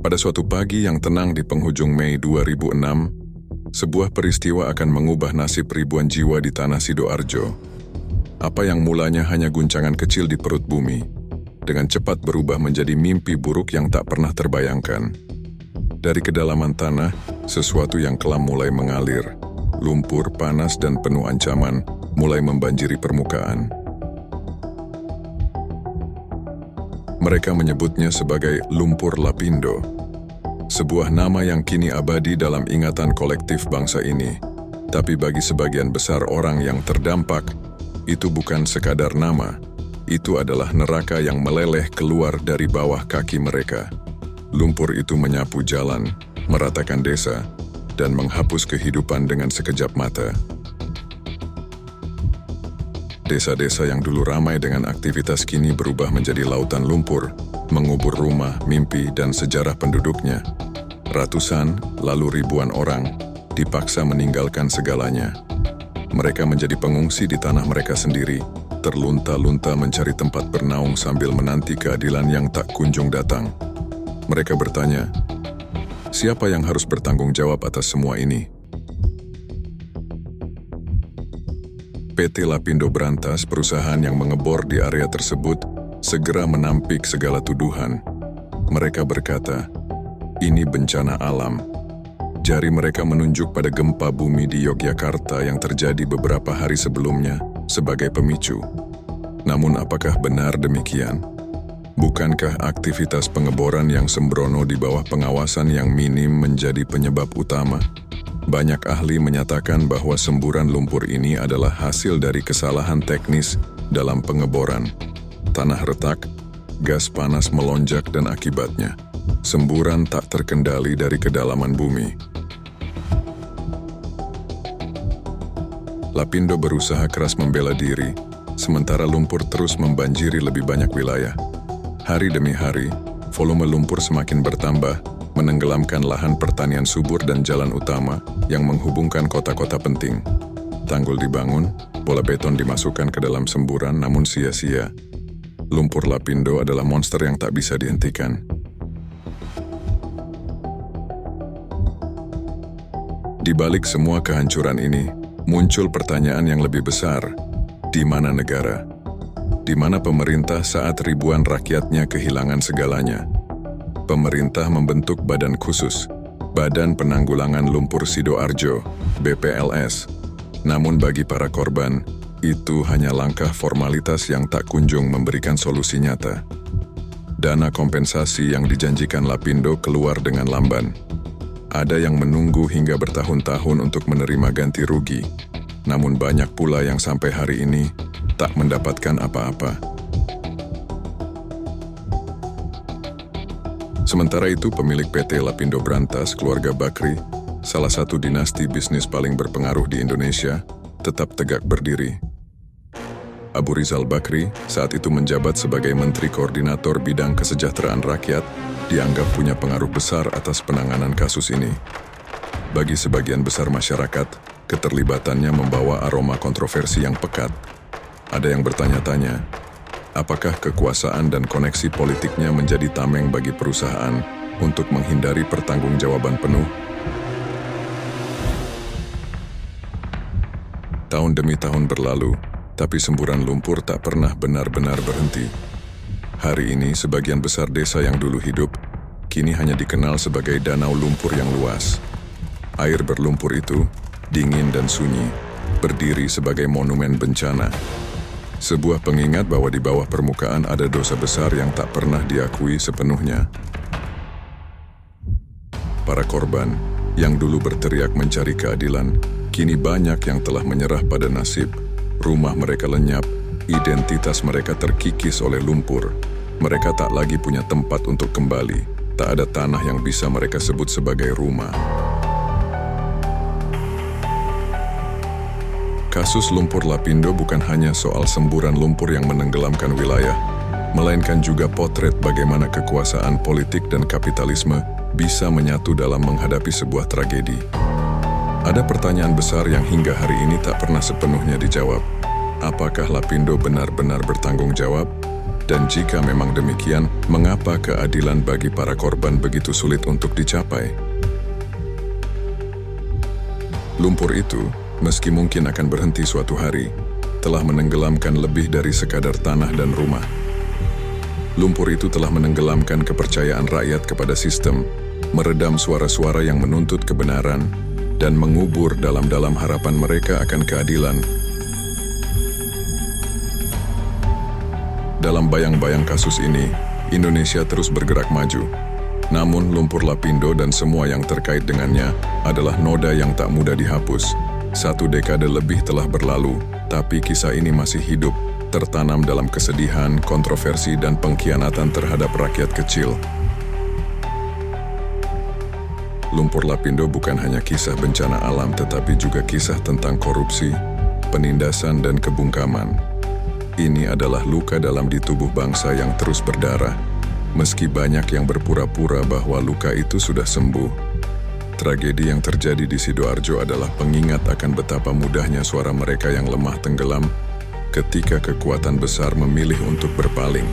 Pada suatu pagi yang tenang di penghujung Mei 2006, sebuah peristiwa akan mengubah nasib ribuan jiwa di tanah Sidoarjo. Apa yang mulanya hanya guncangan kecil di perut bumi, dengan cepat berubah menjadi mimpi buruk yang tak pernah terbayangkan. Dari kedalaman tanah, sesuatu yang kelam mulai mengalir. Lumpur, panas, dan penuh ancaman mulai membanjiri permukaan. Mereka menyebutnya sebagai lumpur Lapindo, sebuah nama yang kini abadi dalam ingatan kolektif bangsa ini. Tapi bagi sebagian besar orang yang terdampak, itu bukan sekadar nama, itu adalah neraka yang meleleh keluar dari bawah kaki mereka. Lumpur itu menyapu jalan, meratakan desa, dan menghapus kehidupan dengan sekejap mata. Desa-desa yang dulu ramai dengan aktivitas kini berubah menjadi lautan lumpur, mengubur rumah, mimpi, dan sejarah penduduknya. Ratusan, lalu ribuan orang dipaksa meninggalkan segalanya. Mereka menjadi pengungsi di tanah mereka sendiri, terlunta-lunta mencari tempat bernaung sambil menanti keadilan yang tak kunjung datang. Mereka bertanya, siapa yang harus bertanggung jawab atas semua ini? PT Lapindo Brantas, perusahaan yang mengebor di area tersebut, segera menampik segala tuduhan. Mereka berkata, ini bencana alam. Jari mereka menunjuk pada gempa bumi di Yogyakarta yang terjadi beberapa hari sebelumnya sebagai pemicu. Namun apakah benar demikian? Bukankah aktivitas pengeboran yang sembrono di bawah pengawasan yang minim menjadi penyebab utama? Banyak ahli menyatakan bahwa semburan lumpur ini adalah hasil dari kesalahan teknis dalam pengeboran. Tanah retak, gas panas melonjak dan akibatnya, semburan tak terkendali dari kedalaman bumi. Lapindo berusaha keras membela diri, sementara lumpur terus membanjiri lebih banyak wilayah. Hari demi hari, volume lumpur semakin bertambah, menenggelamkan lahan pertanian subur dan jalan utama yang menghubungkan kota-kota penting. Tanggul dibangun, bola beton dimasukkan ke dalam semburan namun sia-sia. Lumpur Lapindo adalah monster yang tak bisa dihentikan. Di balik semua kehancuran ini, muncul pertanyaan yang lebih besar. Di mana negara? Di mana pemerintah saat ribuan rakyatnya kehilangan segalanya? Pemerintah membentuk badan khusus, Badan Penanggulangan Lumpur Sidoarjo, BPLS. Namun bagi para korban, itu hanya langkah formalitas yang tak kunjung memberikan solusi nyata. Dana kompensasi yang dijanjikan Lapindo keluar dengan lamban. Ada yang menunggu hingga bertahun-tahun untuk menerima ganti rugi. Namun banyak pula yang sampai hari ini tak mendapatkan apa-apa. Sementara itu, pemilik PT Lapindo Brantas, keluarga Bakri, salah satu dinasti bisnis paling berpengaruh di Indonesia, tetap tegak berdiri. Abu Rizal Bakri saat itu menjabat sebagai Menteri Koordinator Bidang Kesejahteraan Rakyat, dianggap punya pengaruh besar atas penanganan kasus ini. Bagi sebagian besar masyarakat, keterlibatannya membawa aroma kontroversi yang pekat. Ada yang bertanya-tanya, apakah kekuasaan dan koneksi politiknya menjadi tameng bagi perusahaan untuk menghindari pertanggungjawaban penuh? Tahun demi tahun berlalu, tapi semburan lumpur tak pernah benar-benar berhenti. Hari ini, sebagian besar desa yang dulu hidup, kini hanya dikenal sebagai danau lumpur yang luas. Air berlumpur itu, dingin dan sunyi, berdiri sebagai monumen bencana. Sebuah pengingat bahwa di bawah permukaan ada dosa besar yang tak pernah diakui sepenuhnya. Para korban, yang dulu berteriak mencari keadilan, kini banyak yang telah menyerah pada nasib. Rumah mereka lenyap, identitas mereka terkikis oleh lumpur. Mereka tak lagi punya tempat untuk kembali. Tak ada tanah yang bisa mereka sebut sebagai rumah. Kasus lumpur Lapindo bukan hanya soal semburan lumpur yang menenggelamkan wilayah, melainkan juga potret bagaimana kekuasaan politik dan kapitalisme bisa menyatu dalam menghadapi sebuah tragedi. Ada pertanyaan besar yang hingga hari ini tak pernah sepenuhnya dijawab. Apakah Lapindo benar-benar bertanggung jawab? Dan jika memang demikian, mengapa keadilan bagi para korban begitu sulit untuk dicapai? Lumpur itu, meski mungkin akan berhenti suatu hari, telah menenggelamkan lebih dari sekadar tanah dan rumah. Lumpur itu telah menenggelamkan kepercayaan rakyat kepada sistem, meredam suara-suara yang menuntut kebenaran, dan mengubur dalam-dalam harapan mereka akan keadilan. Dalam bayang-bayang kasus ini, Indonesia terus bergerak maju. Namun lumpur Lapindo dan semua yang terkait dengannya adalah noda yang tak mudah dihapus. 1 dekade lebih telah berlalu, tapi kisah ini masih hidup, tertanam dalam kesedihan, kontroversi, dan pengkhianatan terhadap rakyat kecil. Lumpur Lapindo bukan hanya kisah bencana alam, tetapi juga kisah tentang korupsi, penindasan, dan kebungkaman. Ini adalah luka dalam di tubuh bangsa yang terus berdarah, meski banyak yang berpura-pura bahwa luka itu sudah sembuh. Tragedi yang terjadi di Sidoarjo adalah pengingat akan betapa mudahnya suara mereka yang lemah tenggelam ketika kekuatan besar memilih untuk berpaling.